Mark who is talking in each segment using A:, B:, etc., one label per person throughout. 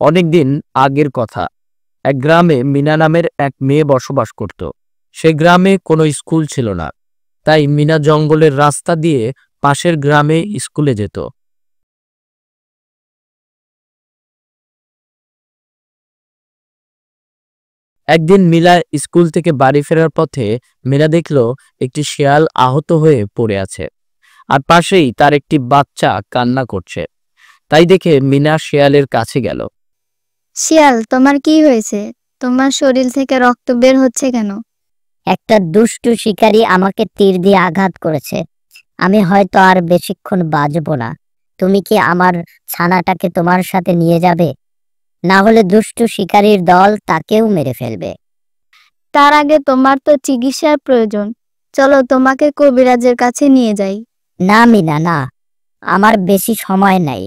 A: অনেকদিন আগের কথা। এক গ্রামে মিনা নামের এক মেয়ে বসবাস করত। সে গ্রামে কোনো স্কুল ছিল না, তাই মিনা জঙ্গলের রাস্তা দিয়ে পাশের গ্রামে স্কুলে যেত। একদিন মিলা স্কুল থেকে বাড়ি ফেরার পথে মিনা দেখল একটি শেয়াল আহত হয়ে পড়ে আছে, আর পাশেই তার একটি বাচ্চা কান্না করছে। তাই দেখে মিনা শেয়ালের কাছে গেল।
B: শিয়াল, তোমার কি হয়েছে? তোমার শরীর থেকে রক্ত বের হচ্ছে কেন?
C: একটা দুষ্টু শিকারী আমাকে তীর দিয়ে আঘাত করেছে। আমি হয়তো আর বেশিক্ষণ বাঁচব না। তুমি কি আমার ছানাটাকে তোমার সাথে নিয়ে যাবে? না হলে দুষ্টু শিকারীর দল তাকেও মেরে ফেলবে।
B: তার আগে তোমার তো চিকিৎসার প্রয়োজন। চলো তোমাকে কবিরাজের কাছে নিয়ে যাই।
C: না মিনা, না, আমার বেশি সময় নাই।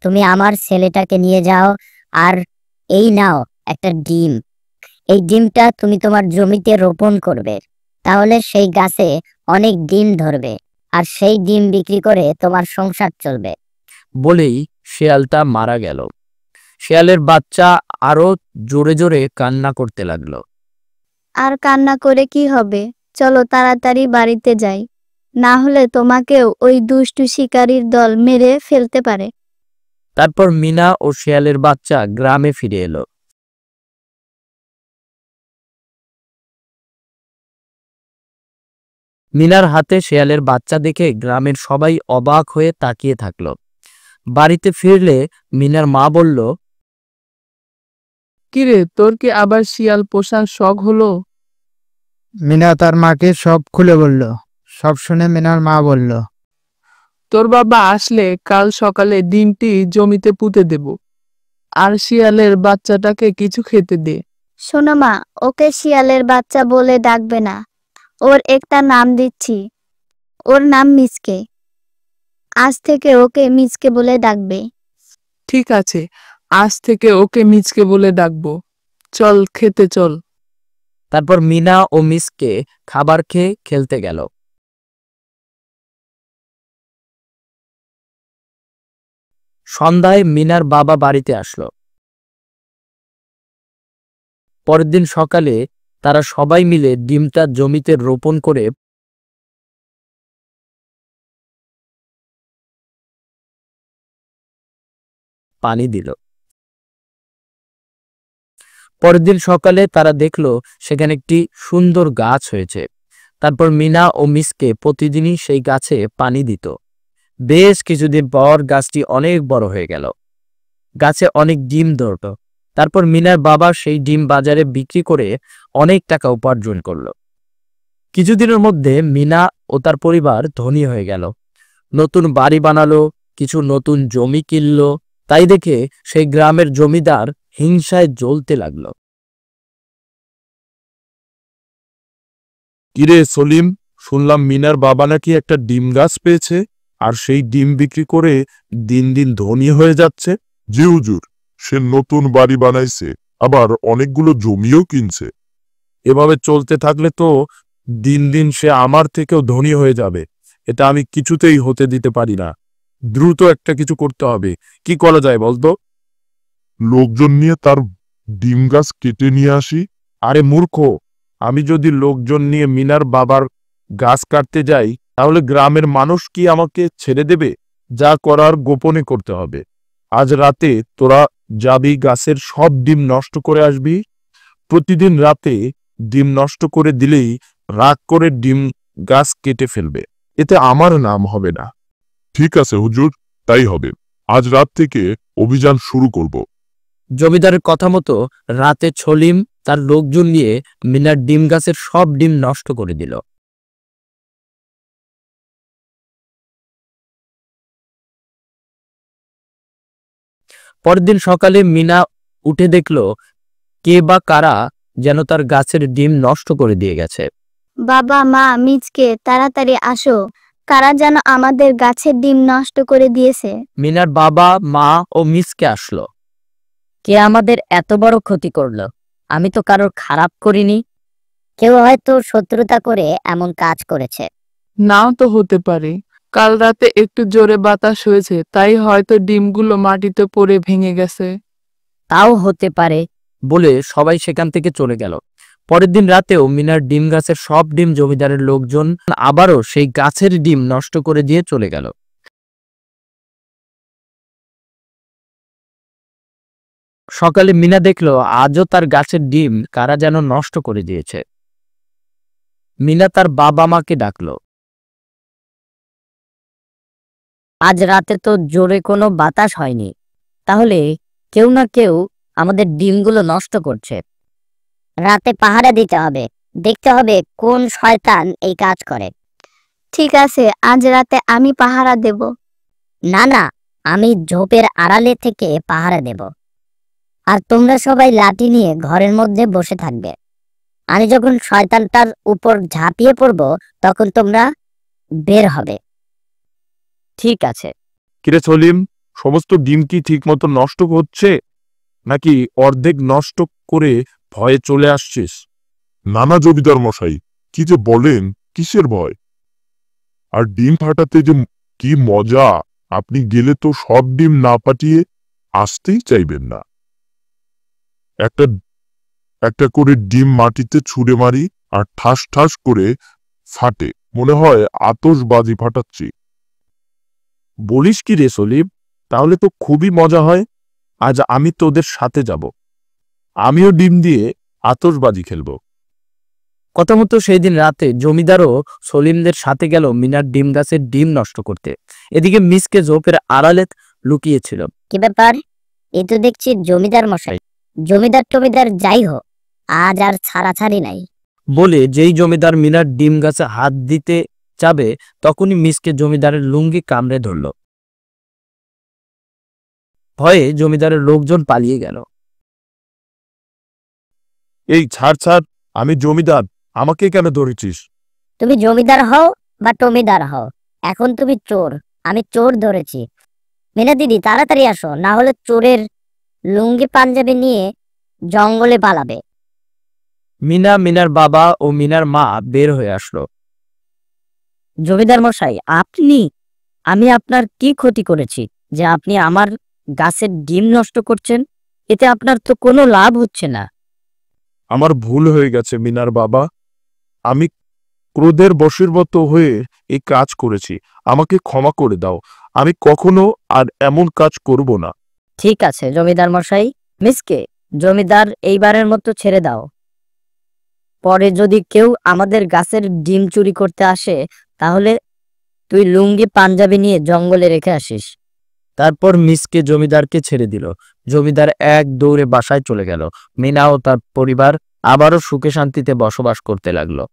C: তুমি আমার ছেলেটাকে নিয়ে যাও, আর এই নাও একটা ডিম। এই ডিমটা তুমি তোমার জমিতে রোপণ করবে, তাহলে সেই গাছে অনেক ডিম ধরবে, আর সেই ডিম বিক্রি করে তোমার সংসার চলবে।
A: বলেই শেয়ালটা মারা গেল। শেয়ালের বাচ্চা আরো জোরে জোরে কান্না করতে লাগলো।
B: আর কান্না করে কি হবে? চলো তাড়াতাড়ি বাড়িতে যাই, না হলে তোমাকেও ওই দুষ্টু শিকারীর দল মেরে ফেলতে পারে।
A: তারপর মিনা ও শেয়ালের বাচ্চা গ্রামে ফিরে এলো। মিনার হাতে শেয়ালের বাচ্চা দেখে গ্রামের সবাই অবাক হয়ে তাকিয়ে থাকলো। বাড়িতে ফিরলে মিনার মা বলল,
D: কিরে, তোর কি আবার শিয়াল পোষার শখ হলো?
E: মিনা তার মাকে সব খুলে বলল। সব শুনে মিনার মা বলল,
D: তোর বাবা আসলে কাল সকালে ডিমটি জমিতে পুঁতে দেব, আর শিয়ালের বাচ্চাটাকে কিছু খেতে দে।
B: শোনো মা, ওকে শিয়ালের বাচ্চা বলে ডাকবে না। ওর একটা নাম দিচ্ছি, ওর নাম মিচকে। আজ থেকে ওকে মিচকে বলে ডাকবে।
D: ঠিক আছে, আজ থেকে ওকে মিচকে বলে ডাকবো। চল খেতে চল।
A: তারপর মিনা ও মিসকে খাবার খেয়ে খেলতে গেল। সন্ধ্যায় মিনার বাবা বাড়িতে আসলো। পরের দিন সকালে তারা সবাই মিলে ডিমটা জমিতে রোপণ করে পানি দিল। পরের দিন সকালে তারা দেখলো সেখানে একটি সুন্দর গাছ হয়েছে। তারপর মিনা ও মিসকে প্রতিদিনই সেই গাছে পানি দিত। বেশ কিছুদিন পর গাছটি অনেক বড় হয়ে গেল। গাছে অনেক ডিম ধরত। তারপর মিনার বাবা সেই ডিম বাজারে বিক্রি করে অনেক টাকা উপার্জন করলো। কিছুদিনের মধ্যে মিনা ও তার পরিবার ধনী হয়ে গেল। নতুন বাড়ি বানালো, কিছু নতুন জমি কিনলো। তাই দেখে সেই গ্রামের জমিদার হিংসায় জ্বলতে লাগলো।
F: কিরে সলিম, শুনলাম মিনার বাবা নাকি একটা ডিম গাছ পেয়েছে, আর সেই ডিম বিক্রি করে দিন দিন ধনী হয়ে যাচ্ছে।
G: জি হুজুর, সে নতুন বাড়ি বানাইছে, আবার অনেকগুলো জমিও কিনছে।
F: এভাবে চলতে থাকলে তো দিন দিন সে আমার থেকেও ধনী হয়ে যাবে। এটা আমি কিছুতেই হতে দিতে পারি না। দ্রুত একটা কিছু করতে হবে। কি করা যায় বলতো?
G: লোকজন নিয়ে তার ডিম গাছ কেটে নিয়ে আসি।
F: আরে মূর্খ, আমি যদি লোকজন নিয়ে মিনার বাবার গাছ কাটতে যাই, তাহলে গ্রামের মানুষ কি আমাকে ছেড়ে দেবে? যা করার গোপনে করতে হবে। আজ রাতে তোরা যাবি, গাছের সব ডিম নষ্ট করে আসবি। প্রতিদিন রাতে ডিম নষ্ট করে দিলেই রাগ করে ডিম গাছ কেটে ফেলবে। এতে আমার নাম হবে না।
G: ঠিক আছে হুজুর, তাই হবে। আজ রাত থেকে অভিযান শুরু করব।
A: জমিদারের কথা মতো রাতে সলিম তার লোকজন নিয়ে মিনার ডিম গাছের সব ডিম নষ্ট করে দিল। পরের দিন সকালে মিনা উঠে দেখল কে বা কারা যেন তার গাছের ডিম নষ্ট করে দিয়ে গেছে।
B: বাবা, মা, মিচকে, তাড়াতাড়ি আসো, কারা যেন আমাদের গাছের ডিম নষ্ট করে দিয়েছে।
A: মিনার বাবা, মা ও মিসকে আসলো।
C: কে আমাদের এত বড় ক্ষতি করলো? আমি তো কারোর খারাপ করিনি। কেউ হয়তো শত্রুতা করে এমন কাজ করেছে।
D: নাও তো হতে পারে। কাল রাতে একটু জোরে বাতাস হয়েছে, তাই হয়তো ডিমগুলো মাটিতে পড়ে ভেঙে গেছে।
C: তাও হতে পারে।
A: বলে সবাই সেখান থেকে চলে গেল। পরের দিন রাতেও মিনার ডিম গাছের সব ডিম জমিদারের লোকজন আবারও সেই গাছের ডিম নষ্ট করে দিয়ে চলে গেল। সকালে মিনা দেখলো আজও তার গাছের ডিম কারা যেন নষ্ট করে দিয়েছে। মিনা তার বাবা মাকে ডাকলো।
C: আজ রাতে তো জোরে কোনো বাতাস হয়নি, তাহলে কেউ না কেউ আমাদের ডিমগুলো নষ্ট করছে। রাতে পাহারা দিতে হবে, দেখতে হবে কোন শয়তান এই কাজ করে।
B: ঠিক আছে, আজ রাতে আমি পাহারা দেব।
C: না না, আমি ঝোপের আড়ালে থেকে পাহারা দেব, আর তোমরা সবাই লাঠি নিয়ে ঘরের মধ্যে বসে থাকবে। আমি যখন শয়তানটার উপর ঝাঁপিয়ে পড়ব তখন তোমরা বের হবে। ঠিক আছে।
F: কিরে সলিম, সমস্ত ডিম কি ঠিক মতো নষ্ট হচ্ছে, নাকি অর্ধেক নষ্ট করে ভয়ে চলে আসছিস?
G: নানা জমিদার মশাই, কি যে বলেন, কিসের ভয়? আর ডিম ফাটাতে যে কি মজা, আপনি গেলে তো সব ডিম না পাঠিয়ে আসতেই চাইবেন না। একটা একটা করে ডিম মাটিতে ছুঁড়ে মারি আর ঠাস ঠাস করে ফাটে, মনে হয় আতশবাজি ফাটাচ্ছি।
F: বলিস কি রে সলিম, তাহলে তো খুবই মজা হয়। আজ আমি তোদের সাথে যাব, আমিও ডিম দিয়ে আতশবাজি খেলবো।
A: কথা মতো সেই দিন রাতে জমিদারও সলিমদের সাথে গেল মিনার ডিম গাছের ডিম নষ্ট করতে। এদিকে মিসকে ঝোপের আড়ালে লুকিয়েছিল।
C: কি ব্যাপার? এই তো দেখছি জমিদার মশাই। জমিদার টমিদার যাই হোক, আজ আর ছাড়াছাড়ি নাই।
A: বলে যেই জমিদার মিনার ডিম গাছে হাত দিতে যাবে তখনই মিসকে জমিদারের লুঙ্গি কামড়ে ধরল। ভয়ে জমিদারের লোকজন পালিয়ে গেল।
F: এই ছাড় ছাড়, আমি জমিদার, আমাকে কেন ধরেছিস?
C: তুমি জমিদার হও বা টমিদার হও, এখন তুমি চোর। আমি চোর ধরেছি। মিনা দিদি, তাড়াতাড়ি আসো, না হলে চোরের লুঙ্গি পাঞ্জাবি নিয়ে জঙ্গলে পালাবে।
A: মিনা, মিনার বাবা ও মিনার মা বের হয়ে আসলো।
C: জমিদার মশাই, আপনি, আমি আপনার কি ক্ষতি করেছি যে আপনি আমার গাছের ডিম নষ্ট করছেন? এতে আপনার তো কোনো লাভ হচ্ছে না।
F: আমার ভুল হয়ে গেছে মিনার বাবা, আমি ক্রোধের বশীভূত হয়ে এই কাজ করেছি, আমাকে ক্ষমা করে দাও। আমি কখনো আর এমন কাজ করব না।
C: ঠিক আছে জমিদার মশাই। মিসকে, জমিদার এইবারের মতো ছেড়ে দাও। পরে যদি কেউ আমাদের গাছের ডিম চুরি করতে আসে তাহলে তুই লুঙ্গি পাঞ্জাবি নিয়ে জঙ্গলে রেখে আসিস।
A: তারপর মিসকে জমিদারকে ছেড়ে দিল। জমিদার এক দৌড়ে বাসায় চলে গেল। মিনা ও তার পরিবার আবারও সুখে শান্তিতে বসবাস করতে লাগলো।